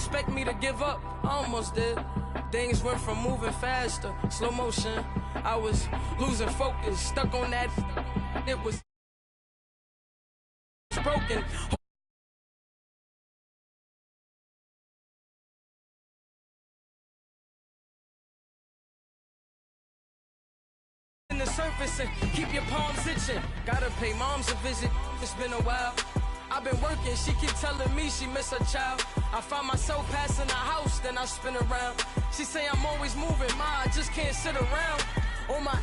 expect me to give up. I almost did. Things went from moving faster, slow motion. I was losing focus, stuck on that. It was broken. In the surface and keep your palms itching. Gotta pay moms a visit. It's been a while. I've been working, she keep telling me she miss her child. I find myself passing the house, then I spin around. She say I'm always moving, ma, I just can't sit around. Oh my,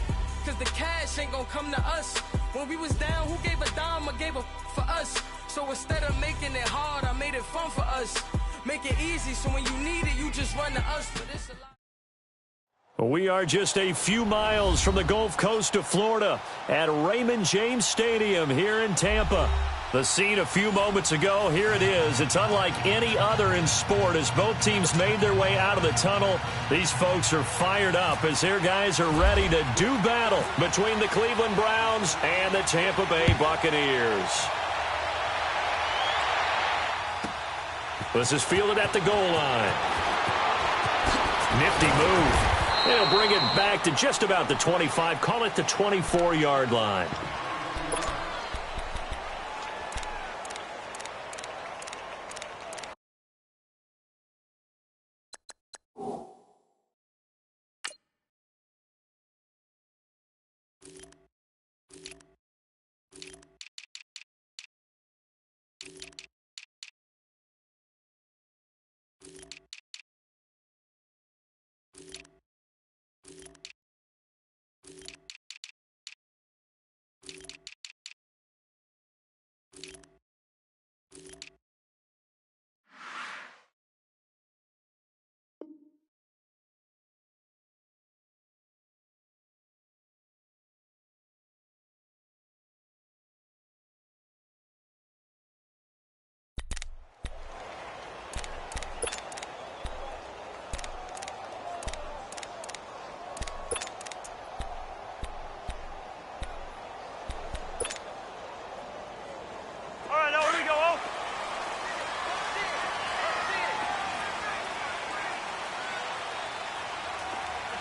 cause the cash ain't gonna come to us. When we was down, who gave a dime or gave a for us? So instead of making it hard, I made it fun for us. Make it easy, so when you need it, you just run to us. But it's a lot. We are just a few miles from the Gulf Coast of Florida at Raymond James Stadium here in Tampa. The scene a few moments ago, here it is. It's unlike any other in sport as both teams made their way out of the tunnel. These folks are fired up as their guys are ready to do battle between the Cleveland Browns and the Tampa Bay Buccaneers. This is fielded at the goal line. Nifty move. They'll bring it back to just about the 25, call it the 24-yard line.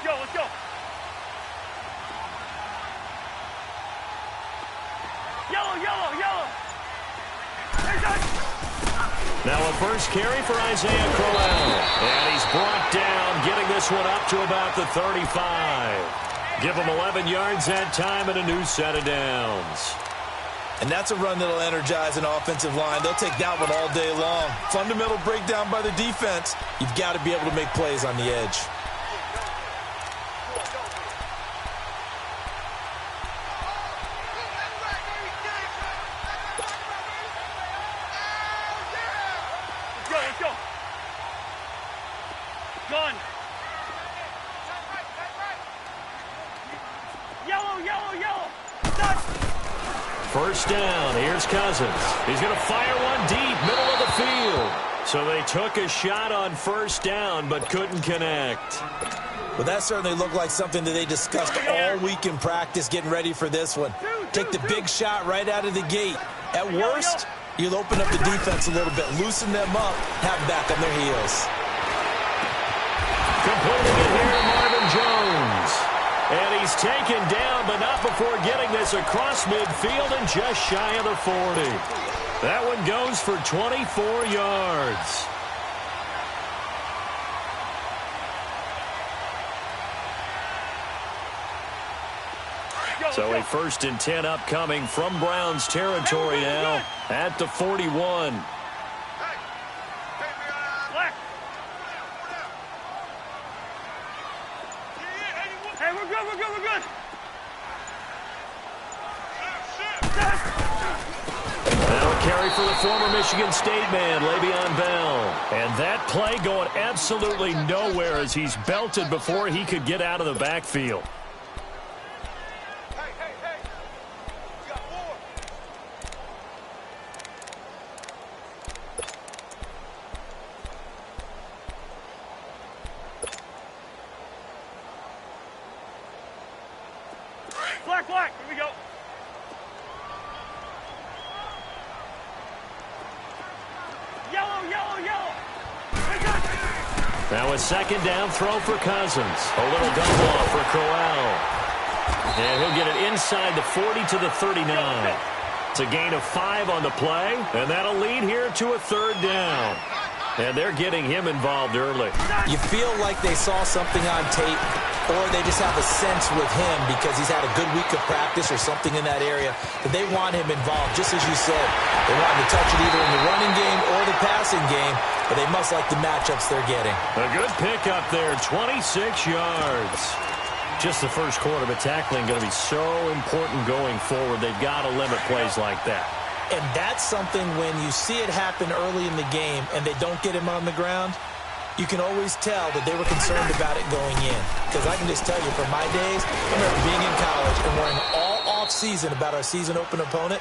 Let's go. Yellow. Now a first carry for Isaiah Crowell. And he's brought down, getting this one up to about the 35. Give him 11 yards that time and a new set of downs. And that's a run that'll energize an offensive line. They'll take that one all day long. Fundamental breakdown by the defense. You've got to be able to make plays on the edge. Let's go. Gun. Yellow. Touch. First down. Here's Cousins. He's going to fire one deep, middle of the field. So they took a shot on first down, but couldn't connect. Well, that certainly looked like something that they discussed all week in practice, getting ready for this one. Take the big shot right out of the gate. At worst, you'll open up the defense a little bit, loosen them up, have back on their heels. Completing it here to Marvin Jones. And he's taken down, but not before getting this across midfield and just shy of the 40. That one goes for 24 yards. So a 1st and 10 upcoming from Browns territory now at the 41. Hey, we're good. Now a carry for the former Michigan State man, Le'Veon Bell. And that play going absolutely nowhere as he's belted before he could get out of the backfield. Black. Here we go. Yellow. Now a second down throw for Cousins. A little double off for Crowell. And he'll get it inside the 40 to the 39. It's a gain of 5 on the play, and that'll lead here to a third down. And they're getting him involved early. You feel like they saw something on tape, or they just have a sense with him because he's had a good week of practice or something in that area that they want him involved, just as you said. They want him to touch it either in the running game or the passing game, but they must like the matchups they're getting. A good pickup there, 26 yards. Just the first quarter, but tackling going to be so important going forward. They've got to limit plays like that. And that's something when you see it happen early in the game and they don't get him on the ground, you can always tell that they were concerned about it going in. Because I can just tell you, from my days, I remember being in college and worrying all off-season about our season open opponent,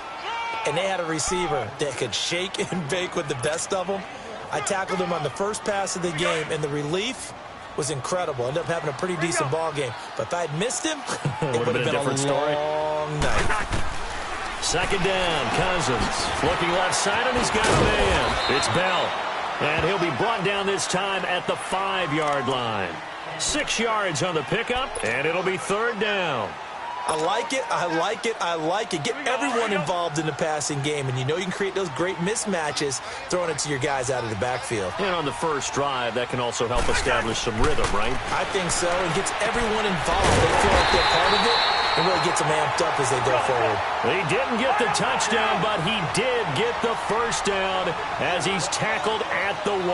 and they had a receiver that could shake and bake with the best of them. I tackled him on the first pass of the game, and the relief was incredible. Ended up having a pretty decent ball game. But if I had missed him, it would have been a different story. long night. Second down, Cousins. Looking left side, and he's got a man. It's Bell. And he'll be brought down this time at the 5-yard line. 6 yards on the pickup, and it'll be third down. I like it, I like it, I like it. Get everyone involved in the passing game, and you know you can create those great mismatches throwing it to your guys out of the backfield. And on the first drive, that can also help establish some rhythm, right? I think so. It gets everyone involved. They feel like they're part of it, and really gets them amped up as they go forward. He didn't get the touchdown, but he did get the first down as he's tackled at the 1.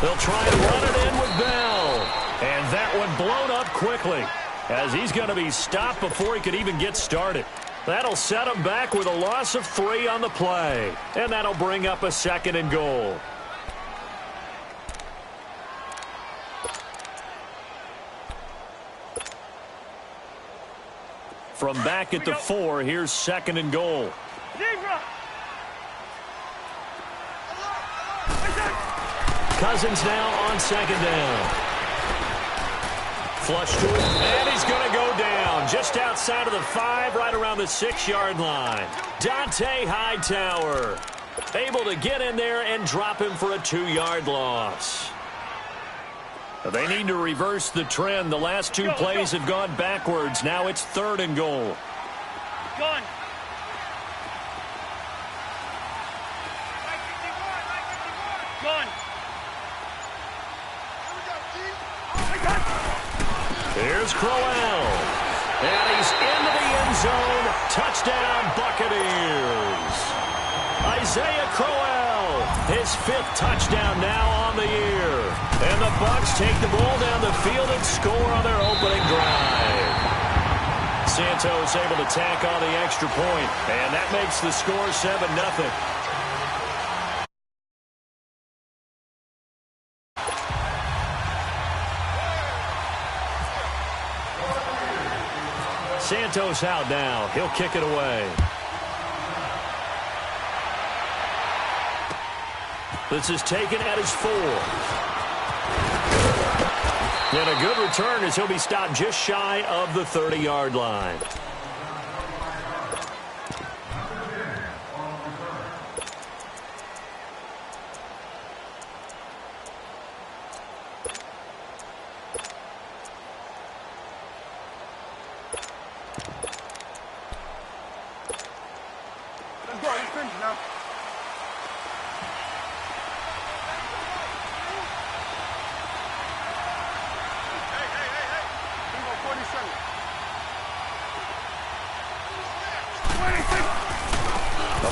They'll try and run it in with Bell. And that one blown up quickly, as he's going to be stopped before he could even get started. That'll set him back with a loss of 3 on the play. And that'll bring up a 2nd and goal. From back at the 4, here's 2nd and goal. Cousins now on 2nd down. Flush to it, and he's going to go down just outside of the 5, right around the 6-yard line. Dante Hightower able to get in there and drop him for a 2-yard loss. They need to reverse the trend. The last 2 plays have gone backwards. Now it's 3rd and goal. Gun. Gun. Here's Crowell. And he's into the end zone. Touchdown, Buccaneers. Isaiah Crowell, his 5th touchdown now on the year. And the Bucs take the ball down the field and score on their opening drive. Santos able to tack on the extra point, and that makes the score 7-0. Santos out now. He'll kick it away. This is taken at his 4. And a good return as he'll be stopped just shy of the 30-yard line.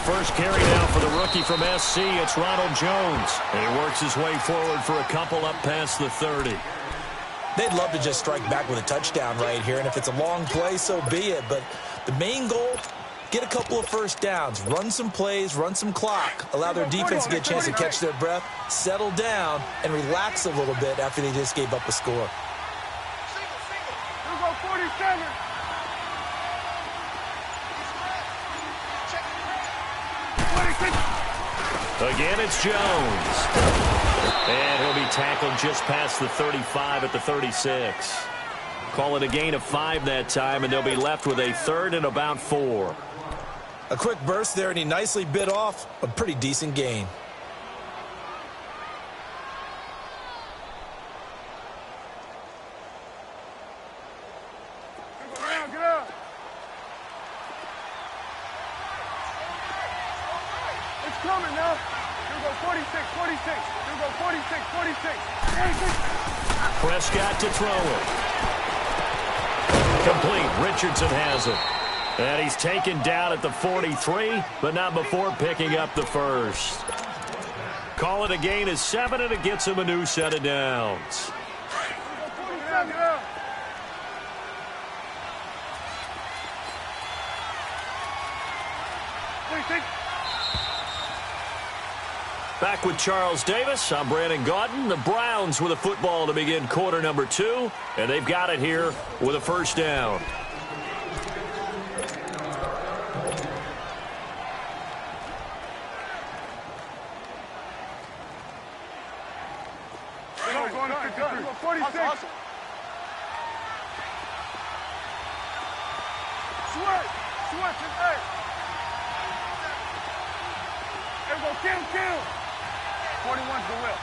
First carry now for the rookie from SC. It's Ronald Jones. And he works his way forward for a couple up past the 30. They'd love to just strike back with a touchdown right here. And if it's a long play, so be it. But the main goal, get a couple of first downs. Run some plays, run some clock. Allow their defense to get a chance to catch their breath, settle down, and relax a little bit after they just gave up a score. Here we go, 47. Again, it's Jones. And he'll be tackled just past the 35 at the 36. Call it a gain of 5 that time, and they'll be left with a 3rd and about 4. A quick burst there, and he nicely bit off a pretty decent gain. 46. You go 46, 46. 46. Prescott to throw it. Complete. Richardson has it. And he's taken down at the 43, but not before picking up the first. Call it a gain of 7, and it gets him a new set of downs. Back with Charles Davis, I'm Brandon Gaudin. The Browns with a football to begin quarter number 2, and they've got it here with a first down. Going to 53. 46. Awesome. Switch, hey. There we go, kill. 41's the whip.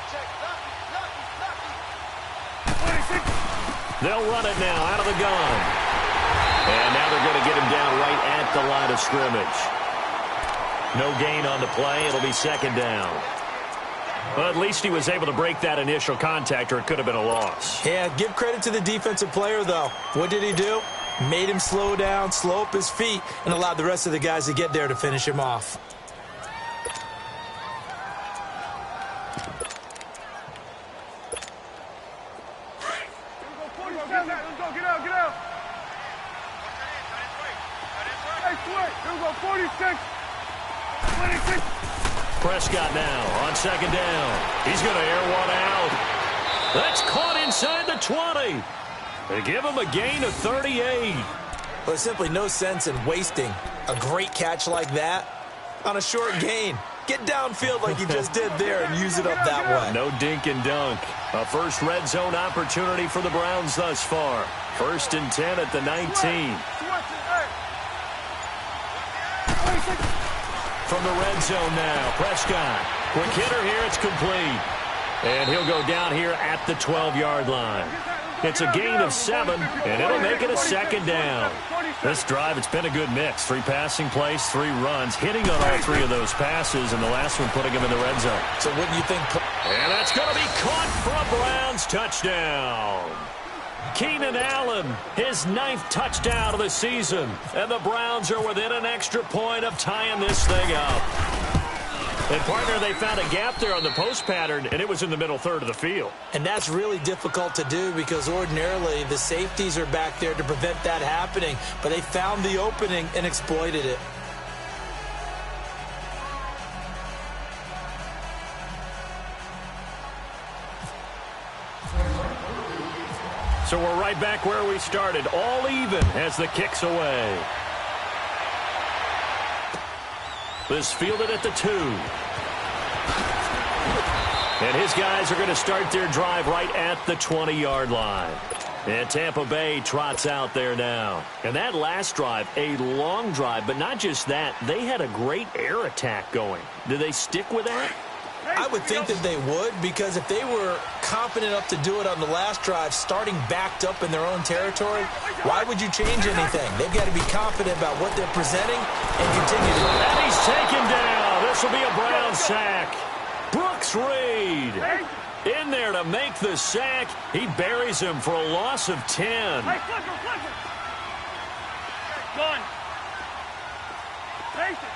Check. Lucky. 26. They'll run it now out of the gun. And now they're going to get him down right at the line of scrimmage. No gain on the play. It'll be second down. Well, at least he was able to break that initial contact, or it could have been a loss. Yeah, give credit to the defensive player, though. What did he do? Made him slow down, slow up his feet, and allowed the rest of the guys to get there to finish him off. Let's go, get out. Hey, switch. Here we go, 46. 26. Prescott now on second down. He's going to air one out. That's caught inside the 20. They give him a gain of 38. Well, there's simply no sense in wasting a great catch like that on a short gain. Get downfield like you just did there and use it up that way. No dink and dunk. A first red zone opportunity for the Browns thus far. 1st and 10 at the 19. From the red zone now, Prescott. Quick hitter here, it's complete. And he'll go down here at the 12-yard line. It's a gain of 7, and it'll make it a second down. This drive, it's been a good mix. 3 passing plays, 3 runs, hitting on all 3 of those passes, and the last one putting him in the red zone. So what do you think? And that's going to be caught for a Browns touchdown. Keenan Allen, his 9th touchdown of the season. And the Browns are within an extra point of tying this thing up. And, partner, they found a gap there on the post pattern, and it was in the middle third of the field. And that's really difficult to do because ordinarily the safeties are back there to prevent that happening. But they found the opening and exploited it. So we're right back where we started, all even as the kick's away. This fielded at the 2. And his guys are going to start their drive right at the 20-yard line. And Tampa Bay trots out there now. And that last drive, a long drive, but not just that. They had a great air attack going. Do they stick with that? I would think that they would, because if they were confident enough to do it on the last drive, starting backed up in their own territory, why would you change anything? They've got to be confident about what they're presenting and continue to. And he's taken down. This will be a Brown sack. Brooks Reed in there to make the sack. He buries him for a loss of 10. Hey, flipper. Gun. Face it.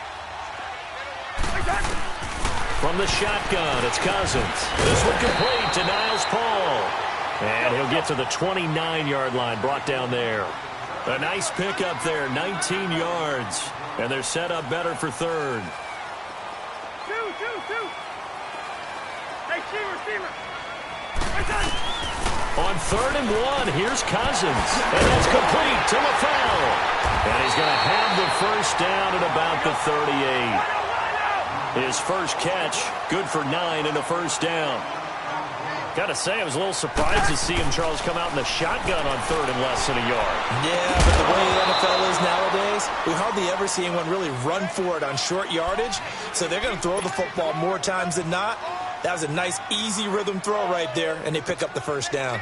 From the shotgun, it's Cousins. This one complete to Niles Paul. And he'll get to the 29-yard line, brought down there. A nice pickup there, 19 yards. And they're set up better for third. Two. Hey, receiver. On 3rd and 1, here's Cousins. And that's complete to LaFell. And he's going to have the first down at about the 38. His first catch, good for 9 and a first down. Got to say, I was a little surprised to see him, Charles, come out in the shotgun on 3rd and less than a yard. Yeah, but the way the NFL is nowadays, we hardly ever see anyone really run for it on short yardage. So they're going to throw the football more times than not. That was a nice, easy rhythm throw right there, and they pick up the first down.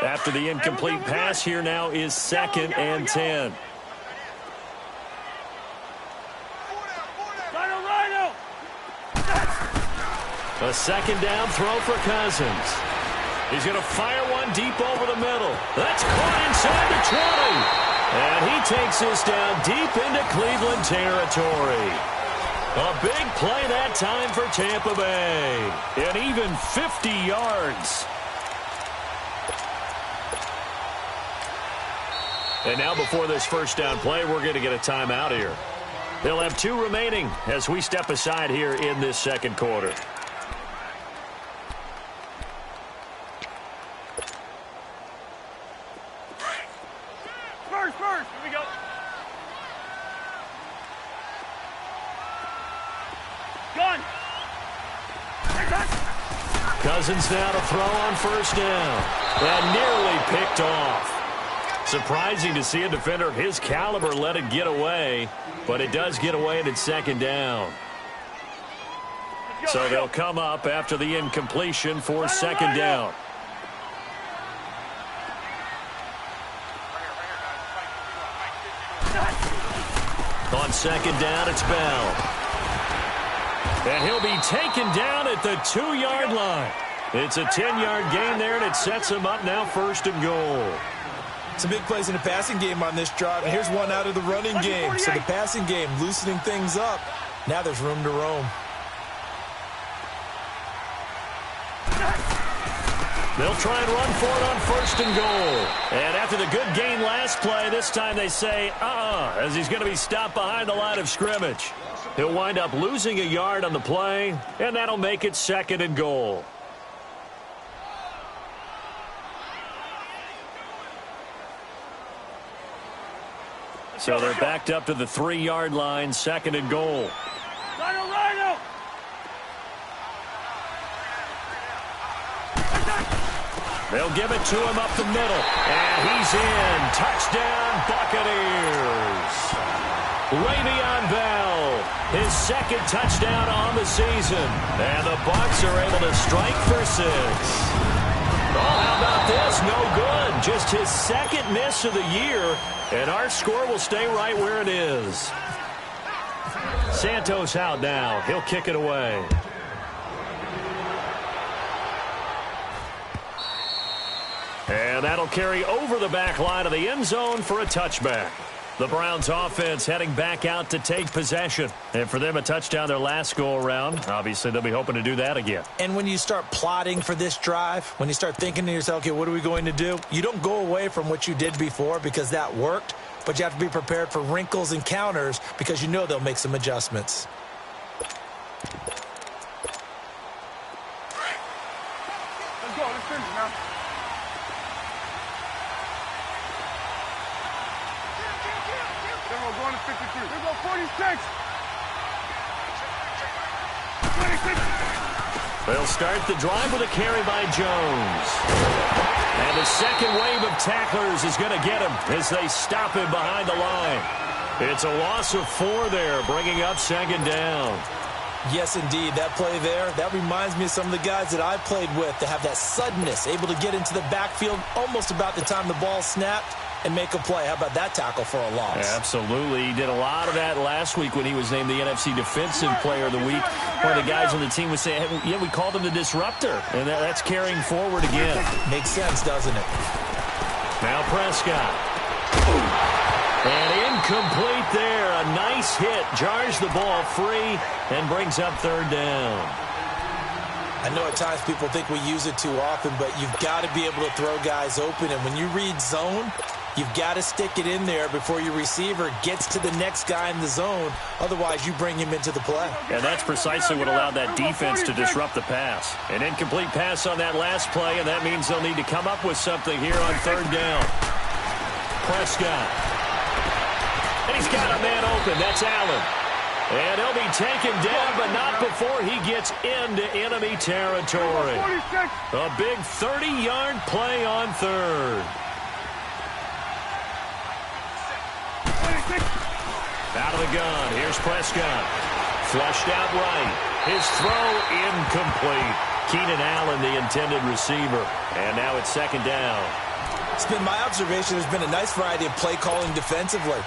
After the incomplete pass, here now is 2nd and 10. A 2nd down throw for Cousins. He's going to fire one deep over the middle. That's caught inside the 20. And he takes this down deep into Cleveland territory. A big play that time for Tampa Bay. And even 50 yards. And now before this first down play, we're going to get a timeout here. They'll have 2 remaining as we step aside here in this second quarter. First, here we go. Gun. Cousins now to throw on first down. And nearly picked off. Surprising to see a defender of his caliber let it get away, but it does get away and it's 2nd down. So they'll come up after the incompletion for 2nd down. On 2nd down, it's Bell. And he'll be taken down at the 2-yard line. It's a 10-yard gain there, and it sets him up now 1st and goal. Some big plays in the passing game on this drive, and here's one out of the running game. So the passing game loosening things up. Now there's room to roam. They'll try and run for it on 1st and goal. And after the good gain last play, this time they say, as he's going to be stopped behind the line of scrimmage. He'll wind up losing a yard on the play, and that'll make it 2nd and goal. So they're backed up to the 3-yard line, 2nd and goal. Rhino! They'll give it to him up the middle. And he's in. Touchdown, Buccaneers. Le'Veon Bell, his 2nd touchdown on the season. And the Bucs are able to strike for 6. Oh, how about this? No good. Just his 2nd miss of the year. And our score will stay right where it is. Santos out now. He'll kick it away. And that'll carry over the back line of the end zone for a touchback. The Browns offense heading back out to take possession. And for them, a touchdown their last go-around. Obviously, they'll be hoping to do that again. And when you start plotting for this drive, when you start thinking to yourself, okay, what are we going to do? You don't go away from what you did before because that worked, but you have to be prepared for wrinkles and counters because you know they'll make some adjustments. Let's go. Let's finish now. We're going to 53. We're going 46. 26. They'll start the drive with a carry by Jones. And the second wave of tacklers is going to get him as they stop him behind the line. It's a loss of 4 there, bringing up 2nd down. Yes, indeed. That play there, that reminds me of some of the guys that I played with that have that suddenness, able to get into the backfield almost about the time the ball snapped and make a play. How about that tackle for a loss? Absolutely. He did a lot of that last week when he was named the NFC Defensive Player of the Week. One of the guys on the team was saying, hey, yeah, we called him the disruptor. And that's carrying forward again. Makes sense, doesn't it? Now Prescott. And incomplete there. A nice hit. Jars the ball free and brings up 3rd down. I know at times people think we use it too often, but you've got to be able to throw guys open. And when you read zone, you've got to stick it in there before your receiver gets to the next guy in the zone. Otherwise, you bring him into the play. And that's precisely what allowed that defense to disrupt the pass. An incomplete pass on that last play, and that means they'll need to come up with something here on 3rd down. Prescott. And he's got a man open. That's Allen. And he'll be taken down, but not before he gets into enemy territory. A big 30-yard play on 3rd. Out of the gun, here's Prescott. Flushed out right. His throw incomplete. Keenan Allen, the intended receiver. And now it's 2nd down. It's been my observation there's been a nice variety of play calling defensively.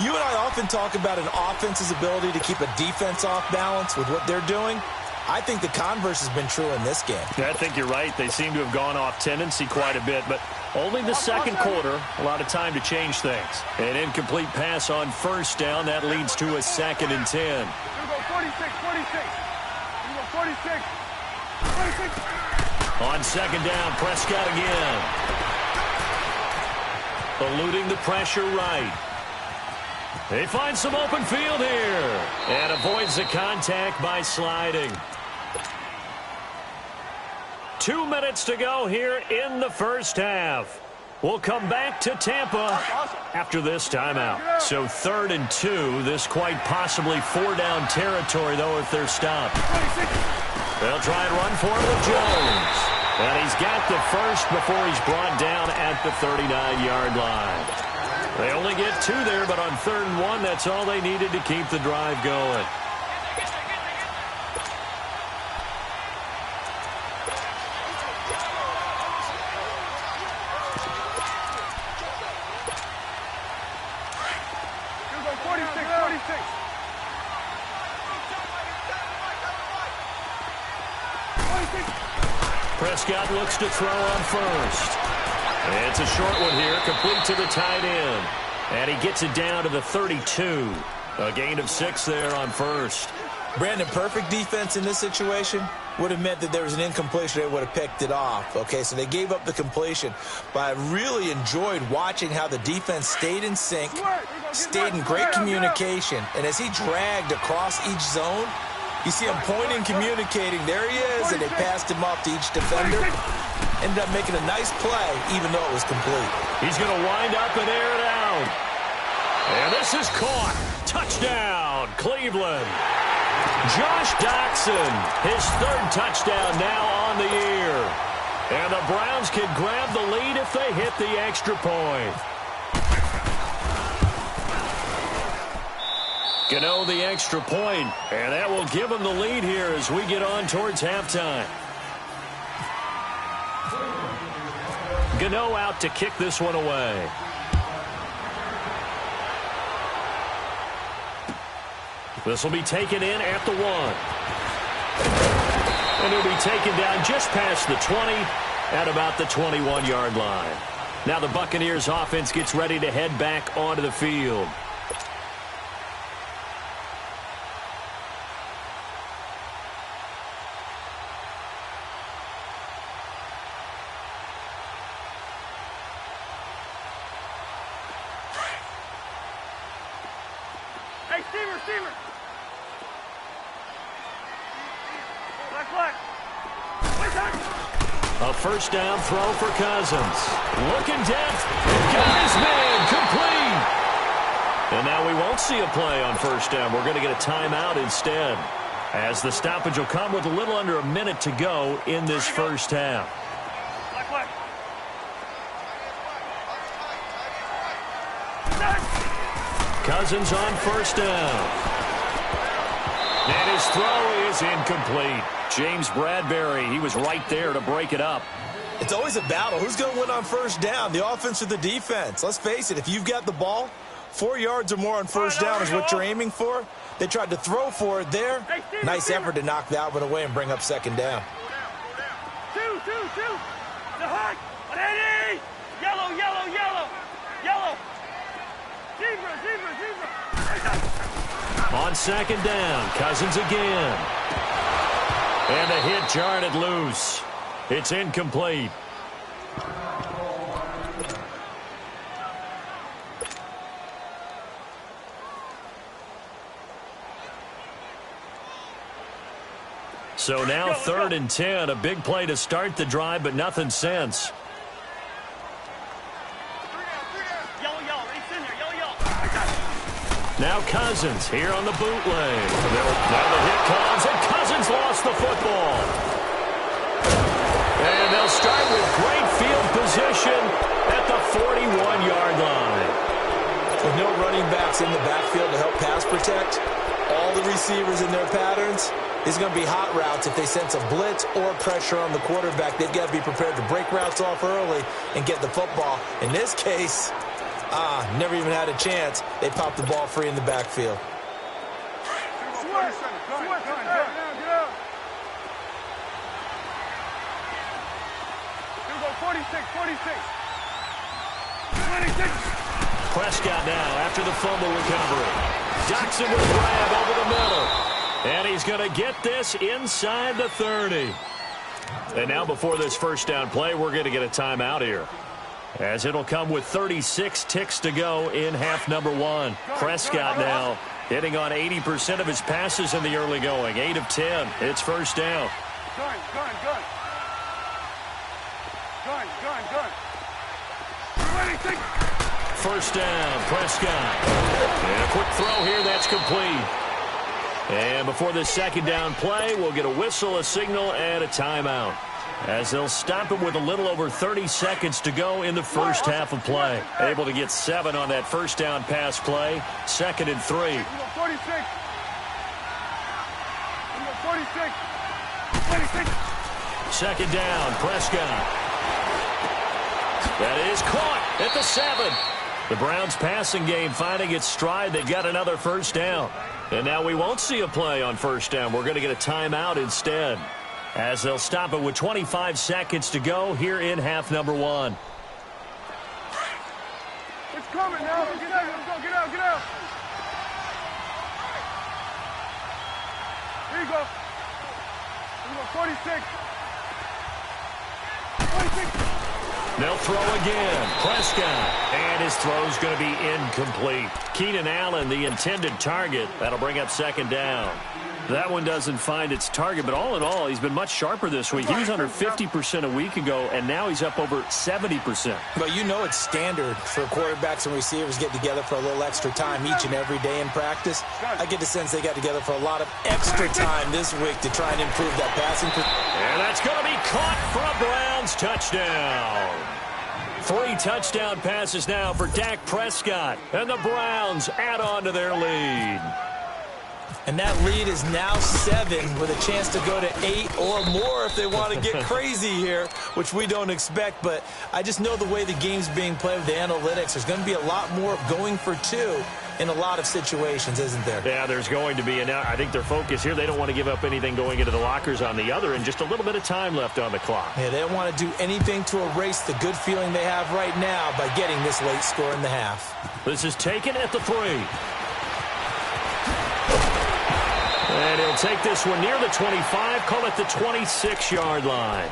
You and I often talk about an offense's ability to keep a defense off balance with what they're doing. I think the converse has been true in this game. Yeah, I think you're right. They seem to have gone off tendency quite a bit, but only the second quarter, a lot of time to change things. An incomplete pass on first down. That leads to a 2nd and 10. Here we go, 46, 46. Here we go, 46. 46. On second down, Prescott again. Eluding the pressure right. They find some open field here and avoids the contact by sliding. 2 minutes to go here in the first half. We'll come back to Tampa after this timeout. So 3rd and 2. This quite possibly 4-down territory, though, if they're stopped. They'll try and run for it with Jones. And he's got the first before he's brought down at the 39-yard line. They only get 2 there, but on 3rd and 1, that's all they needed to keep the drive going. Here we go, 46, 46. 46. Prescott looks to throw on first. It's a short one here, complete to the tight end. And he gets it down to the 32. A gain of 6 there on first. Brandon, perfect defense in this situation would have meant that there was an incompletion. They would have picked it off. Okay, so they gave up the completion. But I really enjoyed watching how the defense stayed in sync, stayed in great communication. And as he dragged across each zone, you see him pointing, communicating. There he is, and they passed him off to each defender. Ended up making a nice play, even though it was complete. He's going to wind up and air it out. And this is caught. Touchdown, Cleveland. Josh Doxson, his 3rd touchdown now on the year. And the Browns can grab the lead if they hit the extra point. Gano the extra point, and that will give them the lead here as we get on towards halftime. Gano out to kick this one away. This will be taken in at the 1. And he'll be taken down just past the 20 at about the 21-yard line. Now the Buccaneers offense gets ready to head back onto the field. Hey, Steamer. Black. A first down throw for Cousins. Looking depth. Got his man complete. And now we won't see a play on first down. We're going to get a timeout instead, as the stoppage will come with a little under a minute to go in this first half. Black. Cousins on first down. And his throw is incomplete. James Bradbury, he was right there to break it up. It's always a battle. Who's going to win on first down, the offense or the defense? Let's face it, if you've got the ball, 4 yards or more on first down is what you're aiming for. They tried to throw for it there. Nice effort to knock that one away and bring up second down. Two. The hug. Ready. Yellow. Zebra. On second down, Cousins again. And a hit jarred it loose. It's incomplete. So now 3rd and 10, a big play to start the drive, but nothing since. Now Cousins here on the bootleg. Now the hit comes, and Cousins lost the football. And they'll start with great field position at the 41-yard line. With no running backs in the backfield to help pass protect, all the receivers in their patterns, it's going to be hot routes if they sense a blitz or pressure on the quarterback. They've got to be prepared to break routes off early and get the football. In this case, never even had a chance. They popped the ball free in the backfield. Here we go, 46. Prescott now after the fumble recovery. Jackson with a grab over the middle. And he's going to get this inside the 30. And now before this first down play, we're going to get a timeout here, as it'll come with 36 ticks to go in half number one. Prescott now hitting on 80% of his passes in the early going. 8 of 10. It's first down. Gun. First down, Prescott. And a quick throw here, that's complete. And before this second down play, we'll get a whistle, a signal, and a timeout, as they'll stop him with a little over 30 seconds to go in the first half of play. Able to get 7 on that first down pass play. 2nd and 3. 46. Second down, Prescott. That is caught at the 7. The Browns passing game finding its stride. They've got another first down. And now we won't see a play on first down. We're going to get a timeout instead, as they'll stop it with 25 seconds to go here in half number one. It's coming now. Get out. Get out. Here you go. 46. They'll throw again. Prescott. And his throw's going to be incomplete. Keenan Allen, the intended target. That'll bring up second down. That one doesn't find its target, but all in all, he's been much sharper this week. He was under 50% a week ago, and now he's up over 70%. But you know it's standard for quarterbacks and receivers get together for a little extra time each and every day in practice. I get the sense they got together for a lot of extra time this week to try and improve that passing. And that's going to be caught for a Browns touchdown. 3 touchdown passes now for Dak Prescott, and the Browns add on to their lead. And that lead is now 7 with a chance to go to 8 or more if they want to get crazy here, which we don't expect. But I just know the way the game's being played with the analytics, there's going to be a lot more of going for 2 in a lot of situations, isn't there? Yeah, there's going to be. And now I think their focus here, they don't want to give up anything going into the lockers on the other, and just a little bit of time left on the clock. Yeah, they don't want to do anything to erase the good feeling they have right now by getting this late score in the half. This is taken at the 3. And he'll take this one near the 25, call it the 26-yard line.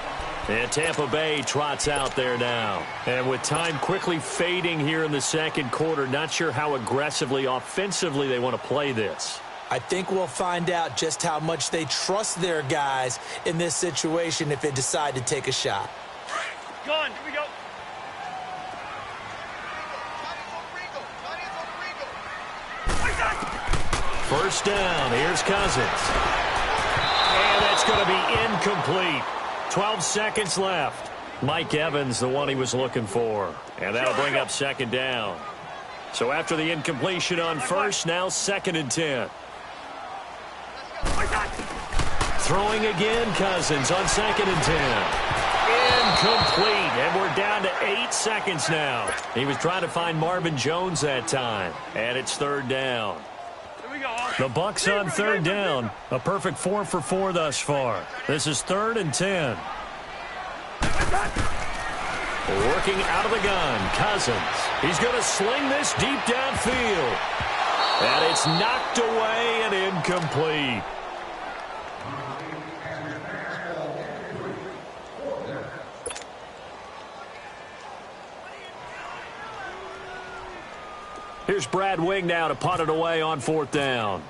And Tampa Bay trots out there now. And with time quickly fading here in the second quarter, not sure how aggressively, offensively they want to play this. I think we'll find out just how much they trust their guys in this situation if they decide to take a shot. Gone. Here we go. First down. Here's Cousins. And that's going to be incomplete. 12 seconds left. Mike Evans, the one he was looking for. And that'll bring up second down. So after the incompletion on first, now 2nd and 10. Throwing again, Cousins on 2nd and 10. Incomplete. And we're down to 8 seconds now. He was trying to find Marvin Jones that time. And it's 3rd down. The Bucs on 3rd down. A perfect 4 for 4 thus far. This is 3rd and 10. Working out of the gun, Cousins. He's going to sling this deep downfield. And it's knocked away and incomplete. Here's Brad Wing now to punt it away on 4th down.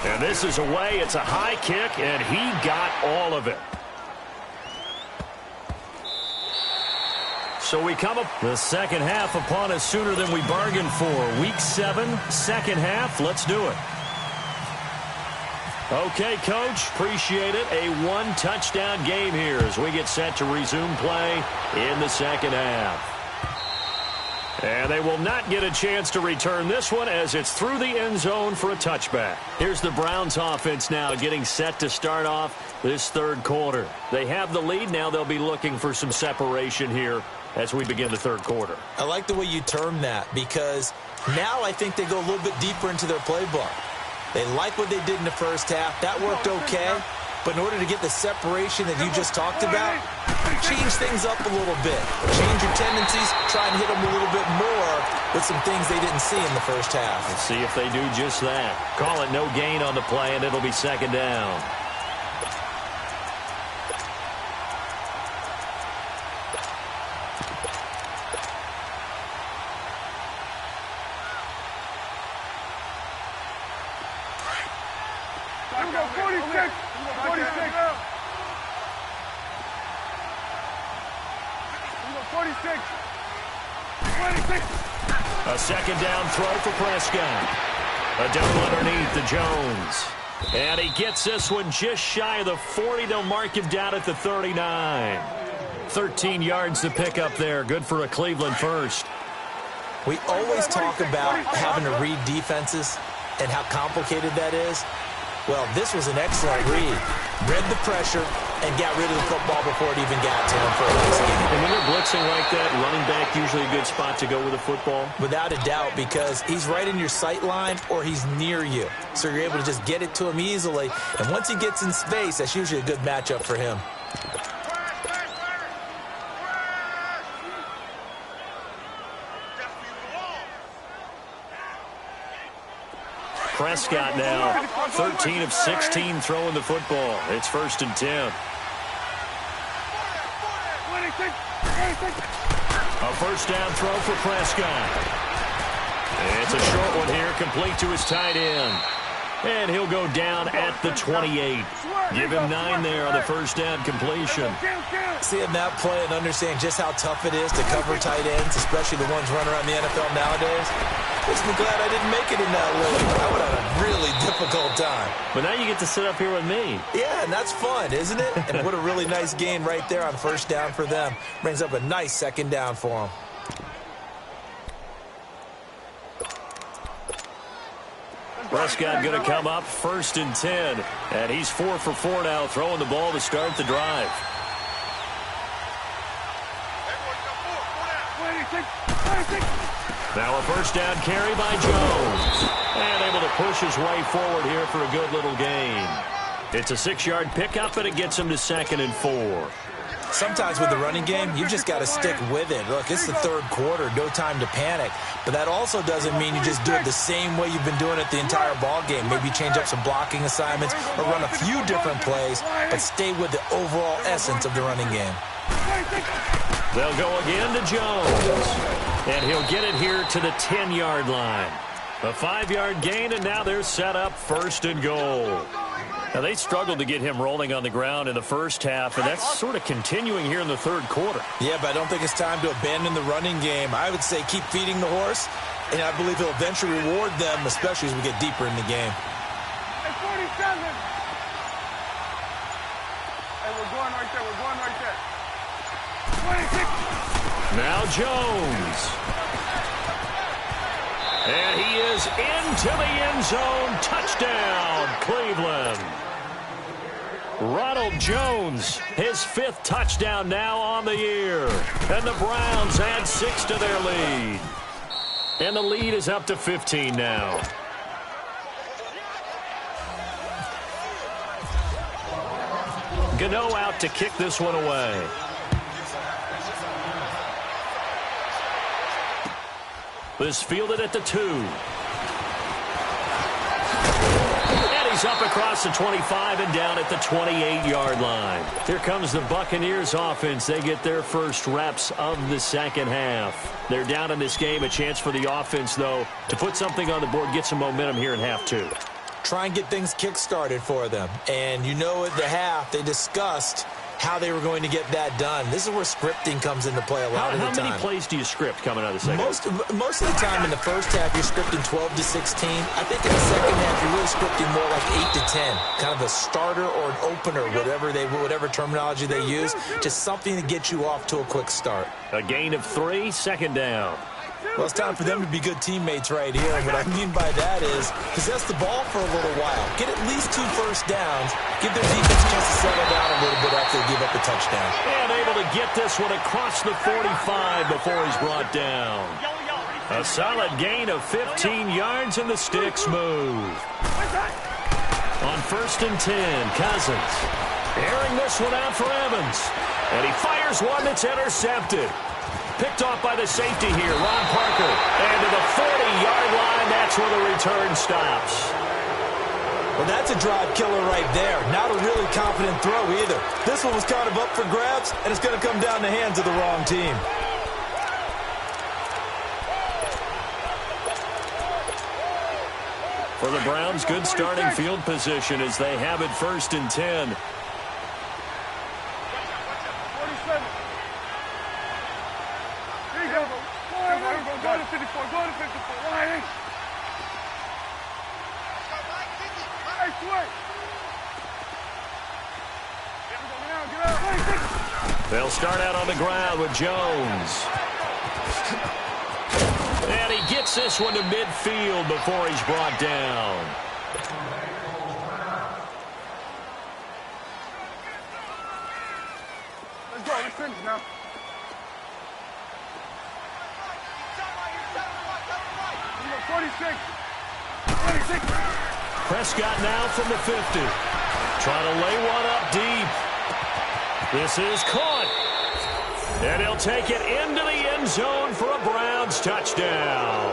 And this is away. It's a high kick, and he got all of it. So we come up the second half upon us sooner than we bargained for. Week 7, second half. Let's do it. Okay, Coach, appreciate it. A 1-touchdown game here as we get set to resume play in the second half. And they will not get a chance to return this one as it's through the end zone for a touchback. Here's the Browns offense now getting set to start off this third quarter. They have the lead. Now they'll be looking for some separation here as we begin the third quarter. I like the way you term that because now I think they go a little bit deeper into their playbook. They like what they did in the first half. That worked okay. But in order to get the separation that you just talked about, change things up a little bit. Change your tendencies, try and hit them a little bit more with some things they didn't see in the first half. Let's see if they do just that. Call it no gain on the play, and it'll be second down. Here we go, 46. 46. 46. 26. A second down throw for Prescott. A down underneath to Jones. And he gets this one just shy of the 40. They'll mark him down at the 39. 13 yards to pick up there. Good for a Cleveland first. We always talk about having to read defenses and how complicated that is. Well, this was an excellent read. Read the pressure and got rid of the football before it even got to him for a nice game. And when you're blitzing like that, running back usually a good spot to go with the football? Without a doubt, because he's right in your sight line or he's near you. So you're able to just get it to him easily. And once he gets in space, that's usually a good matchup for him. Prescott now 13 of 16 throwing the football. It's 1st and 10. A first down throw for Prescott. It's a short one here, complete to his tight end. And he'll go down at the 28. Give him 9 there on the first down completion. Seeing that play and understanding just how tough it is to cover tight ends, especially the ones running around the NFL nowadays, makes me glad I didn't make it in that league. I would have a really difficult time. But now you get to sit up here with me. Yeah, and that's fun, isn't it? And what a really nice gain right there on first down for them. Brings up a nice second down for them. Prescott going to come up 1st and 10. And he's 4 for 4 now, throwing the ball to start the drive. Now a first down carry by Jones. And able to push his way forward here for a good little gain. It's a 6-yard pickup, and it gets him to 2nd and 4. Sometimes with the running game, you just got to stick with it. Look, it's the third quarter, no time to panic. But that also doesn't mean you just do it the same way you've been doing it the entire ball game. Maybe change up some blocking assignments or run a few different plays, but stay with the overall essence of the running game. They'll go again to Jones. And he'll get it here to the 10-yard line. A 5-yard gain, and now they're set up 1st and goal. Now, they struggled to get him rolling on the ground in the first half, and that's sort of continuing here in the third quarter. Yeah, but I don't think it's time to abandon the running game. I would say keep feeding the horse, and I believe he'll eventually reward them, especially as we get deeper in the game. Hey, 47. Hey, we're going right there. We're going right there. 26. Now Jones. And he is into the end zone. Touchdown, Cleveland. Ronald Jones, his 5th touchdown now on the year. And the Browns add 6 to their lead. And the lead is up to 15 now. Gano out to kick this one away. This fielded at the 2. And he's up across the 25 and down at the 28-yard line. Here comes the Buccaneers offense. They get their first reps of the second half. They're down in this game. A chance for the offense, though, to put something on the board, get some momentum here in half 2. Try and get things kick-started for them. And you know at the half, they discussed how they were going to get that done. This is where scripting comes into play a lot of the time. How many plays do you script coming out of the second half? Most of the time in the first half, you're scripting 12 to 16. I think in the second half, you're really scripting more like 8 to 10. Kind of a starter or an opener, whatever terminology they use. Just something to get you off to a quick start. A gain of 3, second down. Well, it's time for them to be good teammates right here. And what I mean by that is possess the ball for a little while. Get at least 2 first downs. Give their defense a chance to settle down a little bit after they give up a touchdown. And able to get this one across the 45 before he's brought down. A solid gain of 15 yards, and the sticks move. On 1st and 10, Cousins. Airing this one out for Evans. And he fires one that's intercepted. Picked off by the safety here, Ron Parker. And to the 40-yard line, that's where the return stops. Well, that's a drive killer right there. Not a really confident throw either. This one was kind of up for grabs, and it's going to come down the hands of the wrong team. For the Browns, good starting field position as they have it 1st and 10. Go to 54, go to 54, Ryan. Nice work. They'll start out on the ground with Jones. And he gets this one to midfield before he's brought down. Let's go, let's finish now. Let's go, 46. 26. Prescott now from the 50. Trying to lay one up deep. This is caught. And he'll take it into the end zone for a Browns touchdown.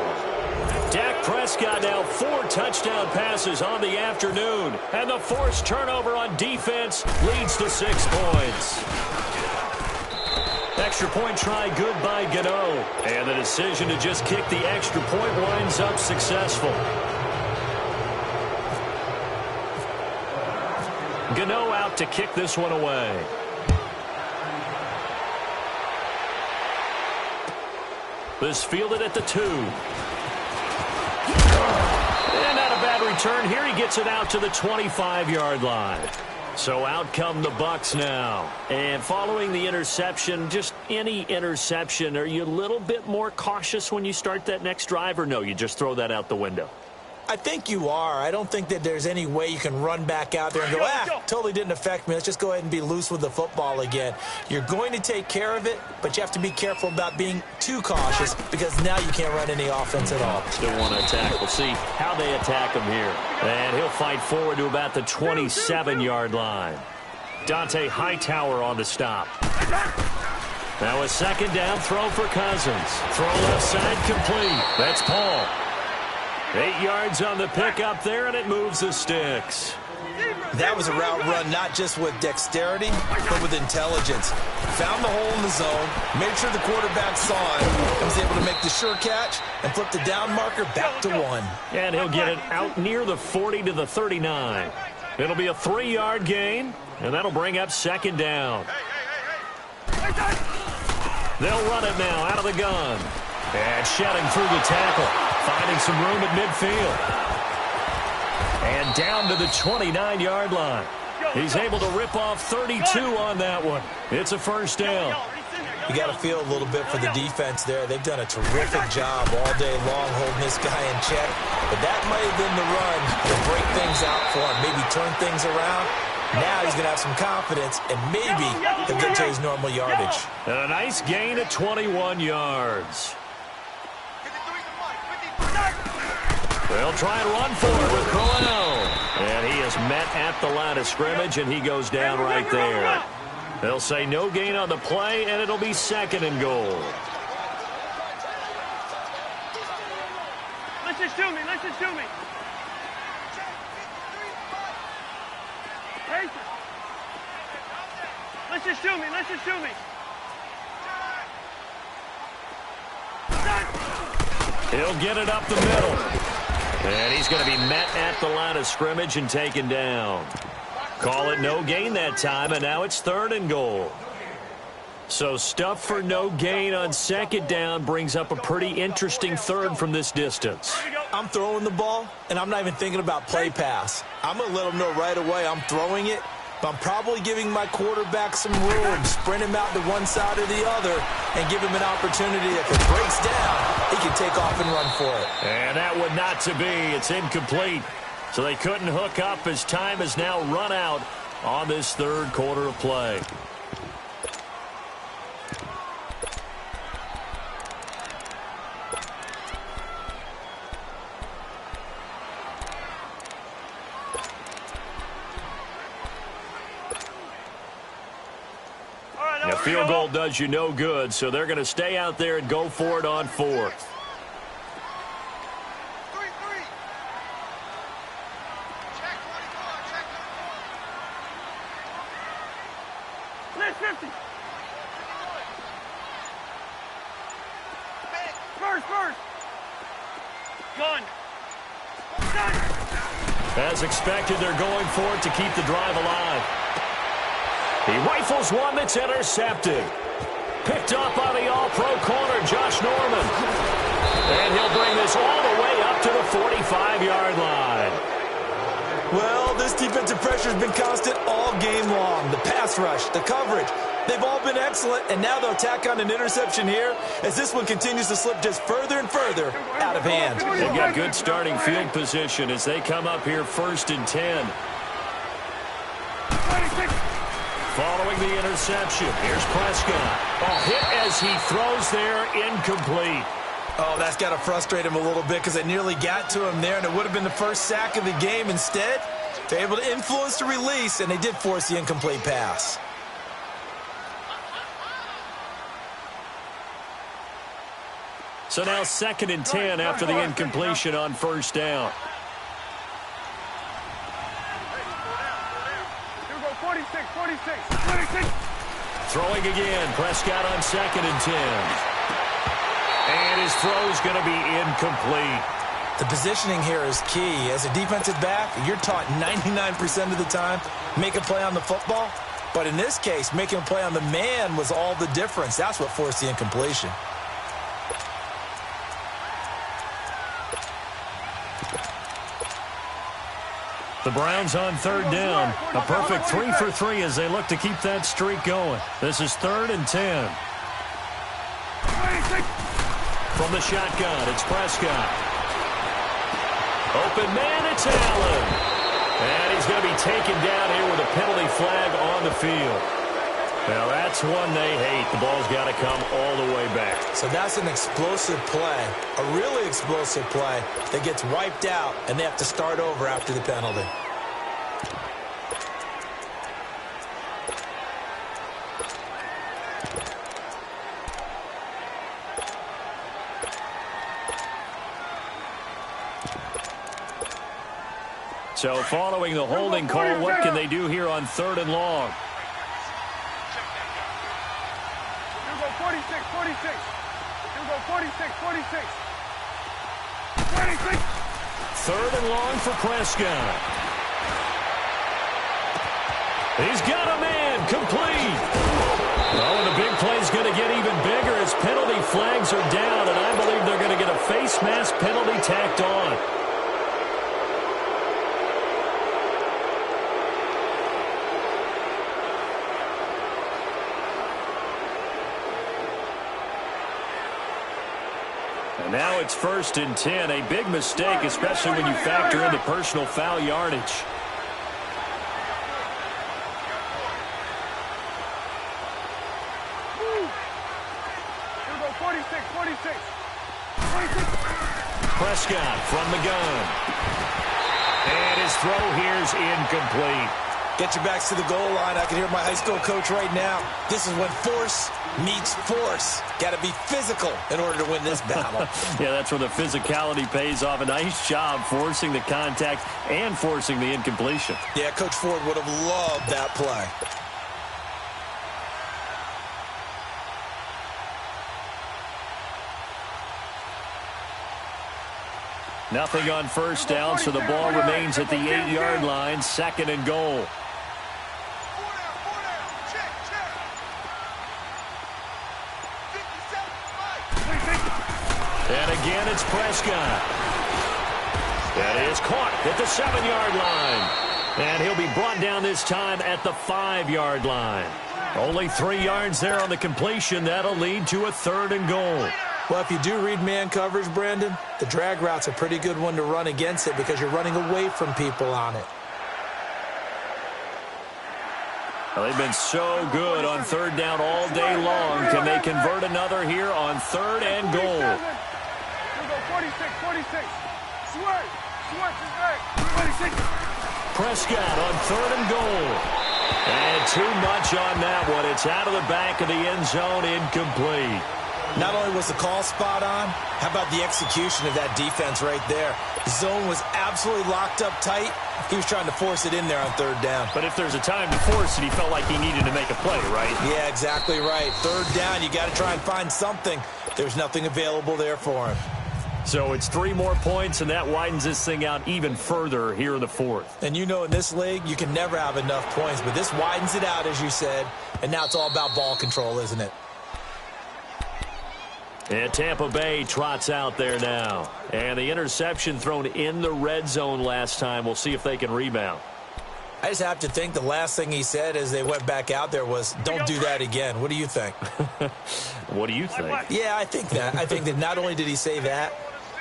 Dak Prescott now 4 touchdown passes on the afternoon. And the forced turnover on defense leads to 6 points. Extra point try good by Gano. And the decision to just kick the extra point winds up successful. Gano out to kick this one away. This fielded at the 2. And not a bad return. Here he gets it out to the 25-yard line. So out come the Bucs now. And following the interception, just any interception, are you a little bit more cautious when you start that next drive, or no, you just throw that out the window? I think you are. I don't think that there's any way you can run back out there and go, totally didn't affect me. Let's just go ahead and be loose with the football again. You're going to take care of it, but you have to be careful about being too cautious because now you can't run any offense at all. Still want to attack. We'll see how they attack him here. And he'll fight forward to about the 27-yard line. Dante Hightower on the stop. Now a second down throw for Cousins. Throw left side complete. That's Paul. 8 yards on the pickup there, and it moves the sticks. That was a route run not just with dexterity, but with intelligence. Found the hole in the zone, made sure the quarterback saw it, and was able to make the sure catch and flip the down marker back to 1. And he'll get it out near the 40 to the 39. It'll be a 3-yard gain, and that'll bring up second down. They'll run it now out of the gun. And shedding through the tackle, finding some room at midfield. And down to the 29-yard line. He's able to rip off 32 on that one. It's a first down. You got to feel a little bit for the defense there. They've done a terrific job all day long holding this guy in check. But that might have been the run to break things out for him, maybe turn things around. Now he's going to have some confidence, and maybe he'll get to his normal yardage. And a nice gain of 21 yards. They'll try and run for it with Crowell. And he is met at the line of scrimmage, and he goes down right there. They'll say no gain on the play, and it'll be second and goal. Listen to me, listen to me. Listen to me, listen to me. He'll get it up the middle. And he's going to be met at the line of scrimmage and taken down. Call it no gain that time, and now it's third and goal. So stuff for no gain on second down brings up a pretty interesting third from this distance. I'm throwing the ball, and I'm not even thinking about play pass. I'm going to let them know right away I'm throwing it, I'm probably giving my quarterback some room, sprint him out to one side or the other, and give him an opportunity. If it breaks down, he can take off and run for it. And that would not to be. It's incomplete. So they couldn't hook up as time has now run out on this third quarter of play. A field goal does you no good, so they're going to stay out there and go for it on fourth. 3-3. Check 24. Check 50. First. Gun. As expected, they're going for it to keep the drive alive. He rifles one that's intercepted. Picked up by the all-pro corner, Josh Norman. And he'll bring this all the way up to the 45-yard line. Well, this defensive pressure has been constant all game long. The pass rush, the coverage, they've all been excellent, and now they'll tack on an interception here as this one continues to slip just further and further out of hand. They've got good starting field position as they come up here 1st and 10. 26. Following the interception, here's Prescott. Hit as he throws there, incomplete. Oh, that's got to frustrate him a little bit because it nearly got to him there, and it would have been the first sack of the game. Instead, they're able to influence the release, and they did force the incomplete pass. So now 2nd and 10 after the incompletion on 1st down. 46. Throwing again, Prescott on 2nd and 10. And his throw's going to be incomplete. The positioning here is key. As a defensive back, you're taught 99% of the time, make a play on the football. But in this case, making a play on the man was all the difference. That's what forced the incompletion. The Browns on 3rd down. A perfect 3 for 3 as they look to keep that streak going. This is 3rd and 10. From the shotgun, it's Prescott. Open man, it's Allen. And he's going to be taken down here with a penalty flag on the field. Now that's one they hate. The ball's got to come all the way back. So that's an explosive play, a really explosive play that gets wiped out, and they have to start over after the penalty. So following the holding call, what can they do here on 3rd and long? 46. 3rd and long for Prescott. He's got a man, complete. Oh, and the big play's going to get even bigger as penalty flags are down, and I believe they're going to get a face mask penalty tacked on. And now it's 1st and 10. A big mistake, especially when you factor in the personal foul yardage. Prescott from the gun. And his throw here's incomplete. Get your backs to the goal line. I can hear my high school coach right now. This is when force meets force. Got to be physical in order to win this battle. Yeah, that's where the physicality pays off. A nice job forcing the contact and forcing the incompletion. Yeah, Coach Ford would have loved that play. Nothing on 1st down, so the ball remains at the 8-yard line, 2nd and goal. And again, it's Prescott. That is caught at the 7-yard line. And he'll be brought down this time at the 5-yard line. Only 3 yards there on the completion. That'll lead to a 3rd and goal. Well, if you do read man coverage, Brandon, the drag route's a pretty good one to run against it because you're running away from people on it. Well, they've been so good on 3rd down all day long. Can they convert another here on 3rd and goal? 46. Switch is back. 46. Prescott on 3rd and goal. And too much on that one. It's out of the back of the end zone, incomplete. Not only was the call spot on, how about the execution of that defense right there? The zone was absolutely locked up tight. He was trying to force it in there on 3rd down. But if there's a time to force it, he felt like he needed to make a play, right? Yeah, exactly right. 3rd down, you got to try and find something. There's nothing available there for him. So it's 3 more points, and that widens this thing out even further here in the 4th. And you know in this league, you can never have enough points, but this widens it out, as you said, and now it's all about ball control, isn't it? And Tampa Bay trots out there now. And the interception thrown in the red zone last time. We'll see if they can rebound. I just have to think the last thing he said as they went back out there was, don't do that again. What do you think? What do you think? Yeah, I think that. I think that not only did he say that,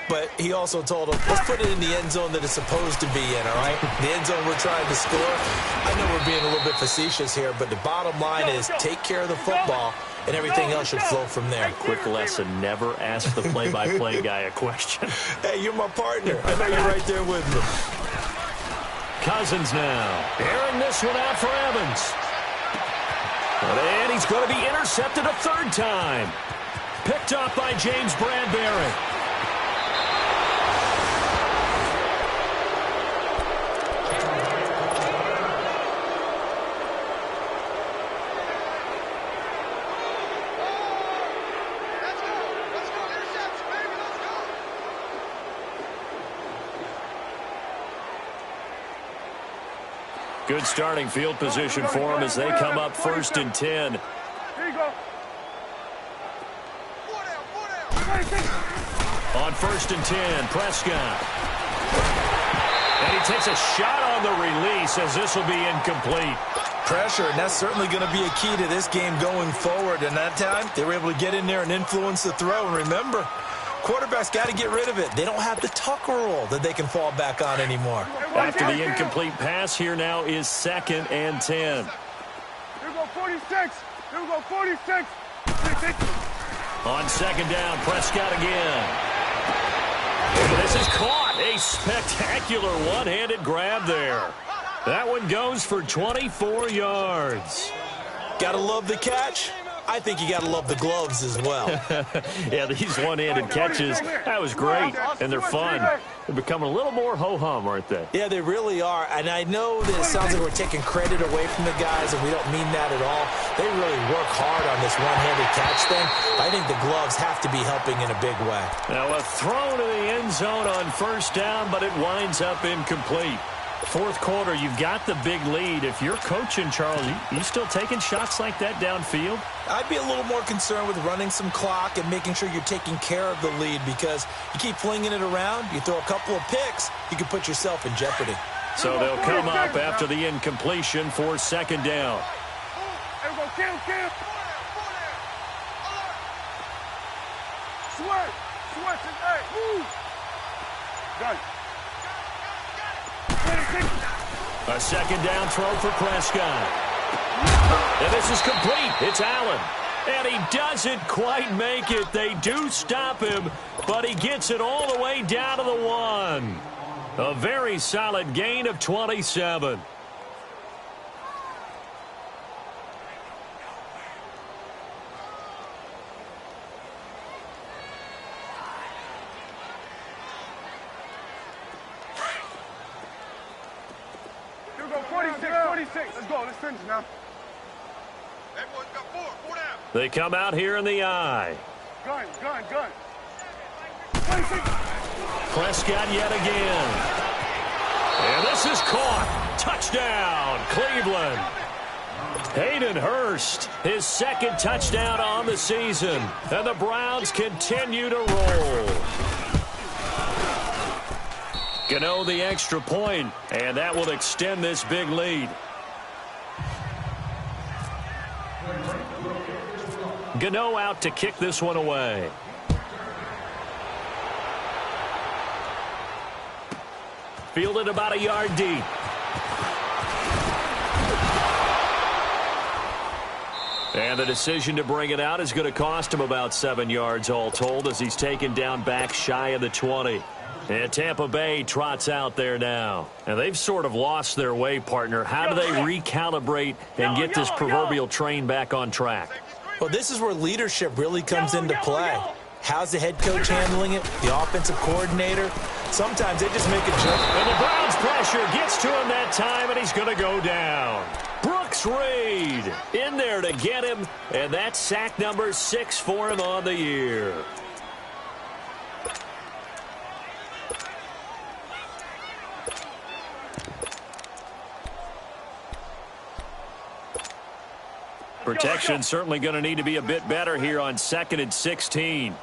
but he also told him, let's put it in the end zone that it's supposed to be in, all right? The end zone we're trying to score. I know we're being a little bit facetious here, but the bottom line is take care of the football, and everything else should flow from there. Quick lesson, never ask the play-by-play guy a question. Hey, you're my partner. I know you're right there with me. Cousins now, airing this one out for Evans. And he's going to be intercepted a 3rd time. Picked up by James Bradbury. Good starting field position for him as they come up 1st and 10. Here you go. On 1st and 10, Prescott. And he takes a shot on the release as this will be incomplete. Pressure, and that's certainly going to be a key to this game going forward. And that time, they were able to get in there and influence the throw. And remember, quarterbacks got to get rid of it. They don't have the Tucker roll that they can fall back on anymore. After the incomplete pass, here now is 2nd and 10. Here we go, 46. Here we go, 46. On 2nd down, Prescott again. This is caught. A spectacular one-handed grab there. That one goes for 24 yards. Gotta love the catch. I think you got to love the gloves as well. Yeah, these one-handed catches, that was great, and they're fun. They're becoming a little more ho-hum, aren't they? Yeah, they really are, and I know that it sounds like we're taking credit away from the guys, and we don't mean that at all. They really work hard on this one-handed catch thing. I think the gloves have to be helping in a big way. Now, a throw to the end zone on 1st down, but it winds up incomplete. 4th quarter, you've got the big lead. If you're coaching, Charles, you still taking shots like that downfield? I'd be a little more concerned with running some clock and making sure you're taking care of the lead because you keep flinging it around, you throw a couple of picks, you can put yourself in jeopardy. So they'll come up after the incompletion for 2nd down. Switch is A. Move. Done. A 2nd down throw for Prescott. And this is complete. It's Allen. And he doesn't quite make it. They do stop him, but he gets it all the way down to the 1. A very solid gain of 27. Here we go, 46. Let's go. Let's finish now. Everyone's got four down. They come out here in the eye. Gun. 26. Prescott yet again. And this is caught. Touchdown, Cleveland. Hayden Hurst, his 2nd touchdown on the season. And the Browns continue to roll. Gano the extra point, and that will extend this big lead. Gano out to kick this one away. Fielded about a yard deep. And the decision to bring it out is going to cost him about 7 yards all told as he's taken down back shy of the 20. And Tampa Bay trots out there now. And they've sort of lost their way, partner. How do they recalibrate and get this proverbial train back on track? Well, this is where leadership really comes into play. How's the head coach handling it? The offensive coordinator? Sometimes they just make a jump. And the Browns pressure gets to him that time, and he's going to go down. Brooks Reed in there to get him, and that's sack number 6 for him on the year. Protection certainly going to need to be a bit better here on 2nd and 16.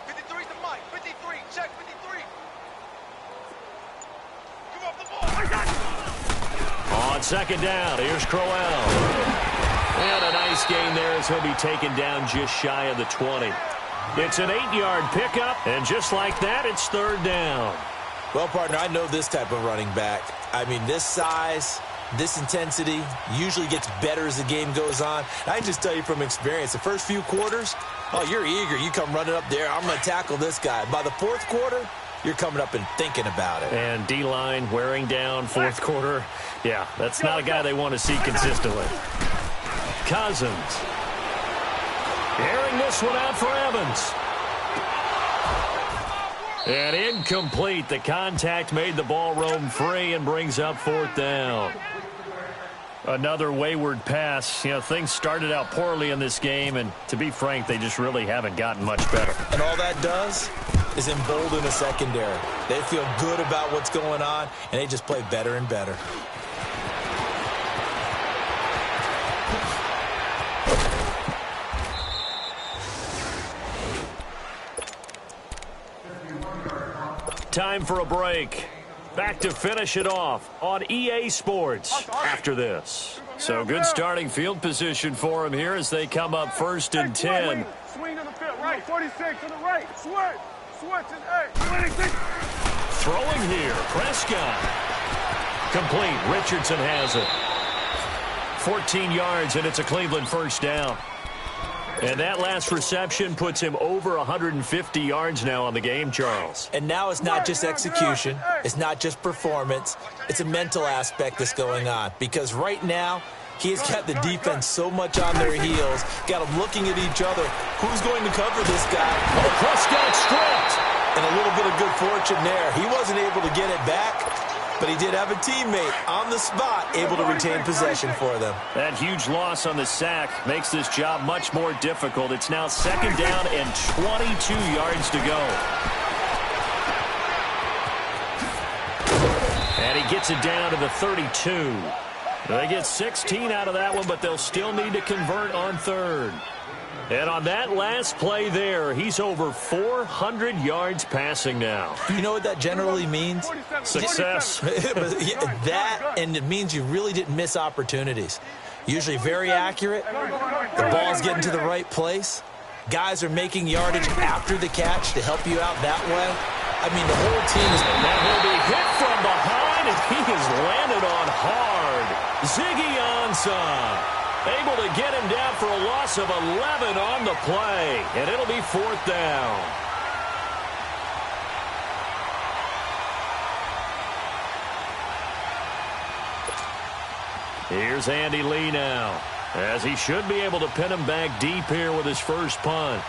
53's the mic. 53. Check 53. Come off the ball. On 2nd down, here's Crowell. And a nice gain there as he'll be taken down just shy of the 20. It's an 8-yard pickup, and just like that, it's 3rd down. Well, partner, I know this type of running back. I mean, this size, this intensity usually gets better as the game goes on. I can just tell you from experience, the first few quarters, oh, you're eager. You come running up there, I'm going to tackle this guy. By the 4th quarter, you're coming up and thinking about it. And D-line wearing down 4th quarter. Yeah, that's not a guy they want to see consistently. Cousins. Airing this one out for Evans. And incomplete. The contact made the ball roam free and brings up 4th down. Another wayward pass. You know, things started out poorly in this game, and to be frank, they just really haven't gotten much better. And all that does is embolden the secondary. They feel good about what's going on, and they just play better and better. Time for a break. Back to finish it off on EA Sports after this. So good starting field position for him here as they come up 1st and 10. Swing to the field, right, 46 to the right, switch, is 8, Throwing here, Prescott. Complete, Richardson has it. 14 yards, and it's a Cleveland 1st down. And that last reception puts him over 150 yards now on the game, Charles. And now it's not just execution. It's not just performance. It's a mental aspect that's going on. Because right now, he has got the defense so much on their heels, got them looking at each other. Who's going to cover this guy? Oh, Prescott stripped. And a little bit of good fortune there. He wasn't able to get it back, but he did have a teammate on the spot able to retain possession for them. That huge loss on the sack makes this job much more difficult. It's now 2nd down and 22 yards to go. And he gets it down to the 32. They get 16 out of that one, but they'll still need to convert on 3rd. And on that last play there, he's over 400 yards passing now. Do you know what that generally means? Success. That, and it means you really didn't miss opportunities. Usually very accurate. The ball's getting to the right place. Guys are making yardage after the catch to help you out that way. I mean, the whole team is... That will be hit from behind, and he has landed on hard. Ziggy Ansah able to get him down for a loss of 11 on the play, and it'll be 4th down. Here's Andy Lee now, as he should be able to pin him back deep here with his first punt.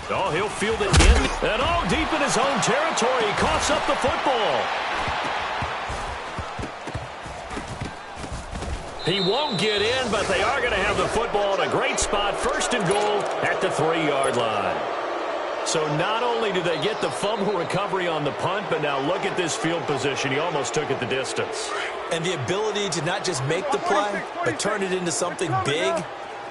Oh, he'll field it in, and all deep in his own territory. He coughs up the football. He won't get in, but they are going to have the football in a great spot. 1st and goal at the 3-yard line. So not only do they get the fumble recovery on the punt, but now look at this field position. He almost took it the distance. And the ability to not just make the play, but turn it into something big,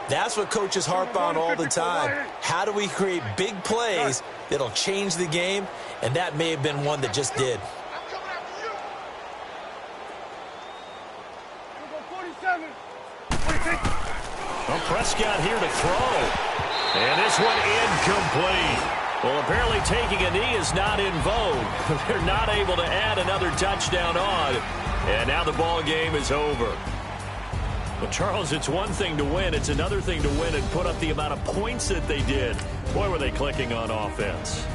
that's what coaches harp on all the time. How do we create big plays that'll change the game? And that may have been one that just did. Well, Prescott here to throw. And this one incomplete. Well, apparently taking a knee is not in vogue. They're not able to add another touchdown on. And now the ball game is over. Well, Charles, it's one thing to win. It's another thing to win and put up the amount of points that they did. Boy, were they clicking on offense.